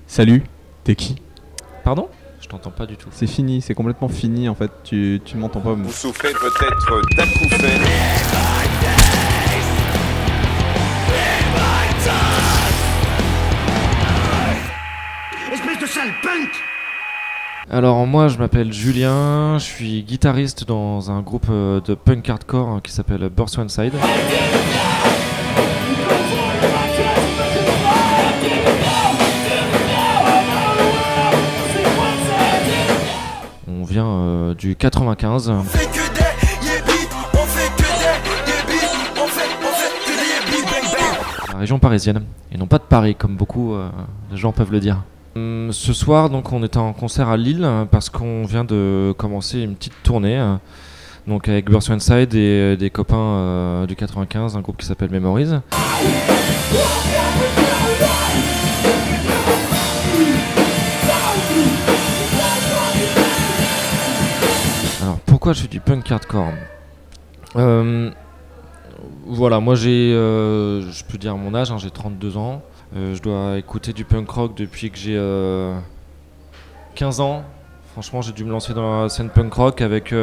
Salut, t'es qui? Pardon? Je t'entends pas du tout. C'est fini, c'est complètement fini en fait, tu m'entends pas. Vous souffrez peut-être d'acouphènes. Espèce de sale punk! Alors moi je m'appelle Julien, je suis guitariste dans un groupe de punk hardcore qui s'appelle Burst One Side. On vient du 95. La région parisienne, et non pas de Paris comme beaucoup de gens peuvent le dire. Ce soir, donc, on était en concert à Lille parce qu'on vient de commencer une petite tournée, donc avec Burst One Side et des copains du 95, un groupe qui s'appelle Memories. Alors pourquoi je fais du punk hardcore? Voilà, moi je peux dire mon âge, hein, j'ai 32 ans. Je dois écouter du punk rock depuis que j'ai 15 ans. Franchement, j'ai dû me lancer dans la scène punk rock avec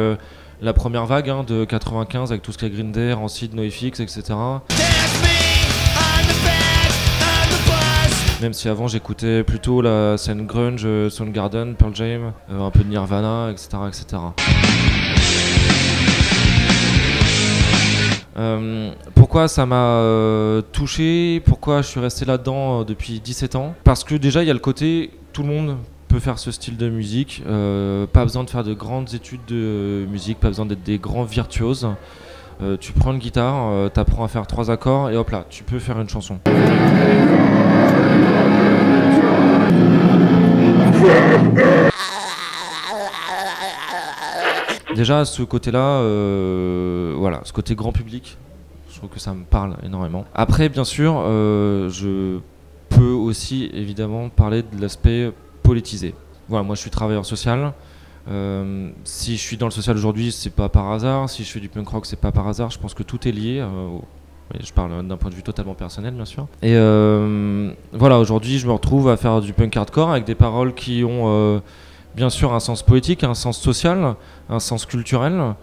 la première vague de 95, avec tout ce qui est Green Day, Rancid, NoFX, etc. Même si avant j'écoutais plutôt la scène grunge, Soundgarden, Pearl Jam, un peu de Nirvana, etc. etc. Pourquoi ça m'a touché, pourquoi je suis resté là-dedans depuis 17 ans? Parce que déjà il y a le côté, tout le monde peut faire ce style de musique, pas besoin de faire de grandes études de musique, pas besoin d'être des grands virtuoses. Tu prends une guitare, t'apprends à faire 3 accords et hop là, tu peux faire une chanson. Déjà, ce côté-là, voilà, ce côté grand public, je trouve que ça me parle énormément. Après, bien sûr, je peux aussi évidemment parler de l'aspect politisé. Voilà, moi je suis travailleur social. Si je suis dans le social aujourd'hui, c'est pas par hasard. Si je fais du punk rock, c'est pas par hasard. Je pense que tout est lié. Je parle d'un point de vue totalement personnel, bien sûr. Et voilà, aujourd'hui, je me retrouve à faire du punk hardcore avec des paroles qui ont bien sûr un sens poétique, un sens social, un sens culturel.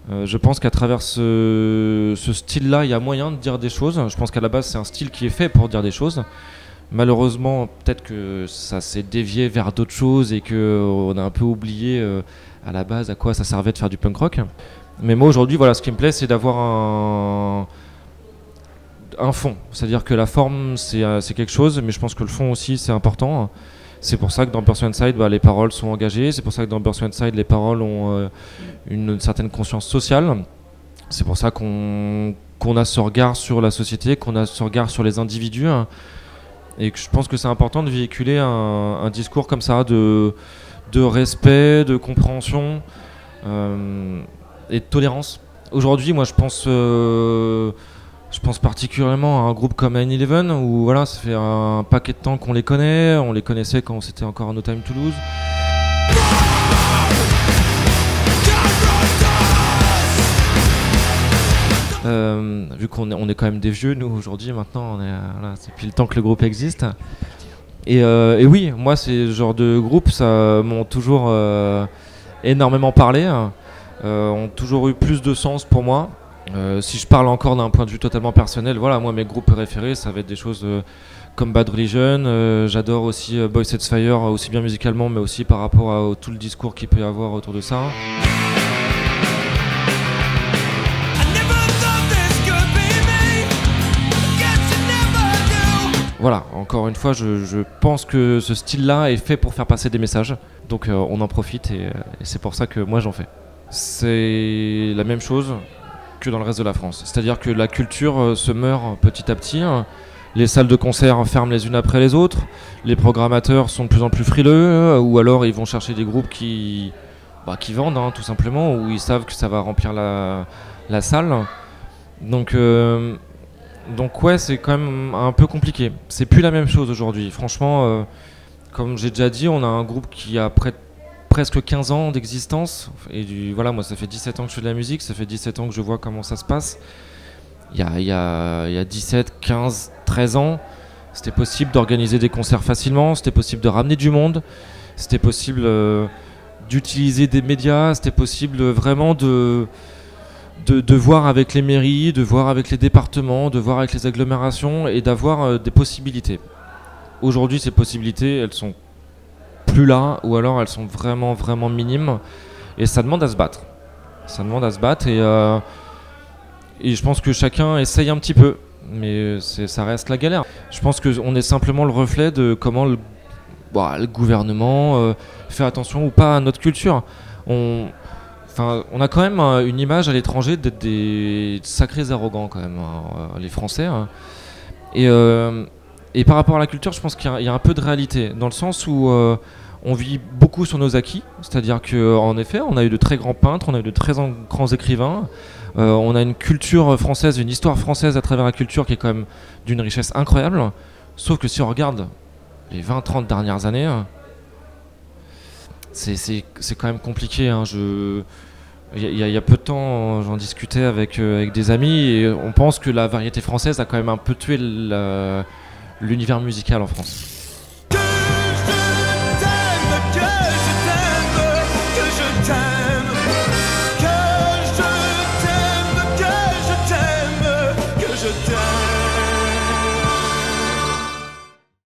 Je pense qu'à travers ce style-là, il y a moyen de dire des choses. Je pense qu'à la base, c'est un style qui est fait pour dire des choses. Malheureusement, peut-être que ça s'est dévié vers d'autres choses et qu'on a un peu oublié à la base à quoi ça servait de faire du punk rock. Mais moi, aujourd'hui, voilà, ce qui me plaît, c'est d'avoir un fond. C'est-à-dire que la forme, c'est quelque chose, mais je pense que le fond aussi, c'est important. C'est pour ça que dans Burst One Side, les paroles sont engagées. C'est pour ça que dans Burst One Side, les paroles ont une certaine conscience sociale. C'est pour ça qu'on a ce regard sur la société, qu'on a ce regard sur les individus. Et que je pense que c'est important de véhiculer un discours comme ça, de respect, de compréhension et de tolérance. Aujourd'hui, moi, je pense particulièrement à un groupe comme 9-11 où voilà, ça fait un paquet de temps qu'on les connaît, on les connaissait quand c'était encore à No Time Toulouse. Vu qu'on est quand même des vieux, nous aujourd'hui, maintenant, voilà, c'est depuis le temps que le groupe existe. Et oui, moi, ces genres de groupes, ça m'ont toujours énormément parlé, ont toujours eu plus de sens pour moi. Si je parle encore d'un point de vue totalement personnel, voilà, moi mes groupes préférés ça va être des choses comme Bad Religion, j'adore aussi Boys Sets Fire, aussi bien musicalement mais aussi par rapport à tout le discours qu'il peut y avoir autour de ça. Voilà, encore une fois, je pense que ce style-là est fait pour faire passer des messages, donc on en profite et c'est pour ça que moi j'en fais. C'est la même chose que dans le reste de la France. C'est-à-dire que la culture se meurt petit à petit. Les salles de concert ferment les unes après les autres. Les programmateurs sont de plus en plus frileux, ou alors ils vont chercher des groupes qui vendent, tout simplement, où ils savent que ça va remplir la salle. Donc ouais, c'est quand même un peu compliqué. C'est plus la même chose aujourd'hui. Franchement, comme j'ai déjà dit, on a un groupe qui a presque 15 ans d'existence et voilà, moi ça fait 17 ans que je fais de la musique, ça fait 17 ans que je vois comment ça se passe. Il y a 17, 15, 13 ans, C'était possible d'organiser des concerts facilement, c'était possible de ramener du monde, c'était possible d'utiliser des médias, c'était possible vraiment de voir avec les mairies, de voir avec les départements, de voir avec les agglomérations et d'avoir des possibilités. Aujourd'hui, ces possibilités, elles sont plus là, ou alors elles sont vraiment, vraiment minimes, et ça demande à se battre. Ça demande à se battre, et je pense que chacun essaye un petit peu, mais ça reste la galère. Je pense qu'on est simplement le reflet de comment le gouvernement fait attention ou pas à notre culture. On a quand même une image à l'étranger d'être des sacrés arrogants quand même, les Français. Et par rapport à la culture, je pense qu'il y a un peu de réalité, dans le sens où on vit beaucoup sur nos acquis, c'est-à-dire qu'en effet, on a eu de très grands peintres, on a eu de très grands écrivains, on a une culture française, une histoire française à travers la culture qui est quand même d'une richesse incroyable, sauf que si on regarde les 20-30 dernières années, c'est quand même compliqué. Il y a peu de temps, j'en discutais avec des amis, et on pense que la variété française a quand même un peu tué l'univers musical en France.